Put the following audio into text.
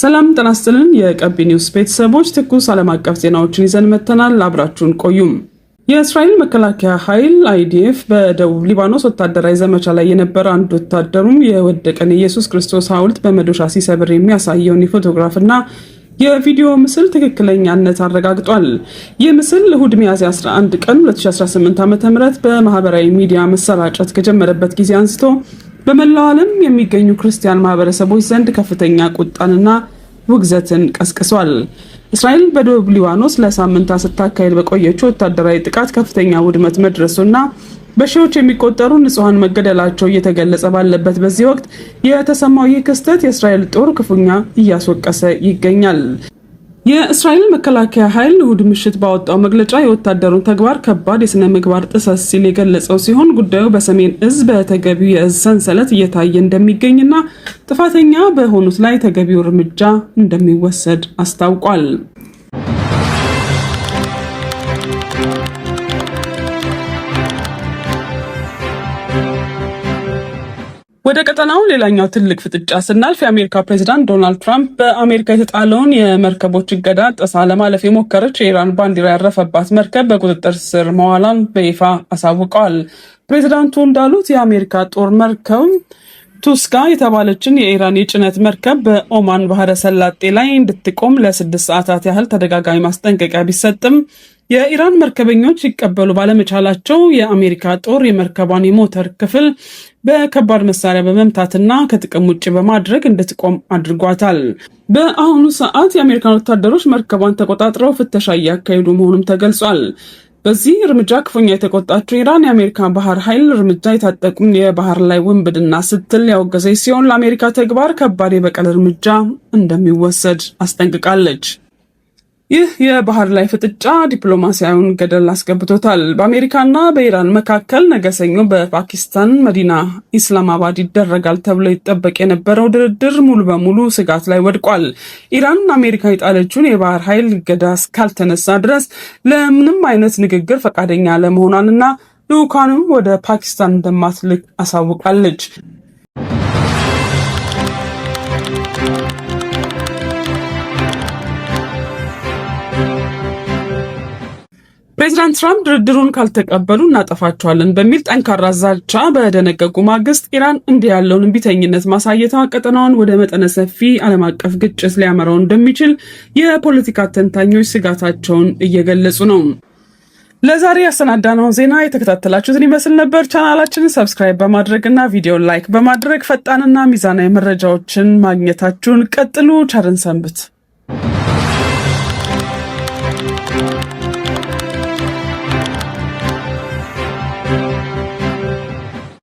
ሰላም ጤና ይስጥልን የቀቢ ኒውስ ቤተሰቦች ትኩስ ዓለም አቀፍ ዜናዎችን ይዘን መተናል። አብራችሁን ቆዩም። የእስራኤል መከላከያ ኃይል አይዲኤፍ በደቡብ ሊባኖስ ወታደራዊ ዘመቻ ላይ የነበረ አንድ ወታደሩም የወደቀን ኢየሱስ ክርስቶስ ሐውልት በመዶሻ ሲሰብር የሚያሳየውን የፎቶግራፍና የቪዲዮ ምስል ትክክለኛነት አረጋግጧል። ይህ ምስል እሁድ ሚያዝያ 11 ቀን 2018 ዓ.ም በማህበራዊ ሚዲያ መሰራጨት ከጀመረበት ጊዜ አንስቶ በመላው ዓለም የሚገኙ ክርስቲያን ማህበረሰቦች ዘንድ ከፍተኛ ቁጣንና ውግዘትን ቀስቅሷል። እስራኤል በደቡብ ሊባኖስ ለሳምንታት ስታካሄድ በቆየችው ወታደራዊ ጥቃት ከፍተኛ ውድመት መድረሱና በሺዎች የሚቆጠሩ ንጹሃን መገደላቸው እየተገለጸ ባለበት በዚህ ወቅት የተሰማው ይህ ክስተት የእስራኤል ጦር ክፉኛ እያስወቀሰ ይገኛል። የእስራኤል መከላከያ ኃይል እሁድ ምሽት ባወጣው መግለጫ የወታደሩን ተግባር ከባድ የሥነ ምግባር ጥሰት ሲል የገለጸው ሲሆን ጉዳዩ በሰሜን እዝ በተገቢው የእዝ ሰንሰለት እየታየ እንደሚገኝና ጥፋተኛ በሆኑት ላይ ተገቢው እርምጃ እንደሚወሰድ አስታውቋል። ወደ ቀጠናው ሌላኛው ትልቅ ፍጥጫ ስናልፍ የአሜሪካ ፕሬዝዳንት ዶናልድ ትራምፕ በአሜሪካ የተጣለውን የመርከቦች እገዳ ጥሳ ለማለፍ የሞከረች የኢራን ባንዲራ ያረፈባት መርከብ በቁጥጥር ስር መዋሏን በይፋ አሳውቀዋል። ፕሬዝዳንቱ እንዳሉት የአሜሪካ ጦር መርከብ ቱስካ የተባለችን የኢራን የጭነት መርከብ በኦማን ባህረ ሰላጤ ላይ እንድትቆም ለ6 ሰዓታት ያህል ተደጋጋሚ ማስጠንቀቂያ ቢሰጥም የኢራን መርከበኞች ይቀበሉ ባለመቻላቸው የአሜሪካ ጦር የመርከቧን የሞተር ክፍል በከባድ መሳሪያ በመምታትና ከጥቅም ውጭ በማድረግ እንድትቆም አድርጓታል። በአሁኑ ሰዓት የአሜሪካን ወታደሮች መርከቧን ተቆጣጥረው ፍተሻ እያካሄዱ መሆኑም ተገልጿል። በዚህ እርምጃ ክፉኛ የተቆጣችው ኢራን የአሜሪካ ባህር ኃይል እርምጃ የታጠቁን የባህር ላይ ውንብድና ስትል ያወገዘች ሲሆን ለአሜሪካ ተግባር ከባድ የበቀል እርምጃ እንደሚወሰድ አስጠንቅቃለች። ይህ የባህር ላይ ፍጥጫ ዲፕሎማሲያዊውን ገደል አስገብቶታል። በአሜሪካና በኢራን መካከል ነገ ሰኞ በፓኪስታን መዲና ኢስላማባድ ይደረጋል ተብሎ ይጠበቅ የነበረው ድርድር ሙሉ በሙሉ ስጋት ላይ ወድቋል። ኢራን አሜሪካ የጣለችውን የባህር ኃይል እገዳ እስካልተነሳ ድረስ ለምንም አይነት ንግግር ፈቃደኛ ለመሆኗንና ልዑካንም ወደ ፓኪስታን እንደማትልክ አሳውቃለች። ፕሬዚዳንት ትራምፕ ድርድሩን ካልተቀበሉ እናጠፋቸዋለን በሚል ጠንካራ ዛቻ በደነገጉ ማግስት ኢራን እንዲህ ያለውን እምቢተኝነት ማሳየቷ ቀጠናውን ወደ መጠነ ሰፊ ዓለም አቀፍ ግጭት ሊያመራው እንደሚችል የፖለቲካ ተንታኞች ስጋታቸውን እየገለጹ ነው። ለዛሬ ያሰናዳነውን ዜና የተከታተላችሁትን ይመስል ነበር። ቻናላችንን ሰብስክራይብ በማድረግና ቪዲዮን ላይክ በማድረግ ፈጣንና ሚዛናዊ መረጃዎችን ማግኘታችሁን ቀጥሉ። ቸርን ሰንብት።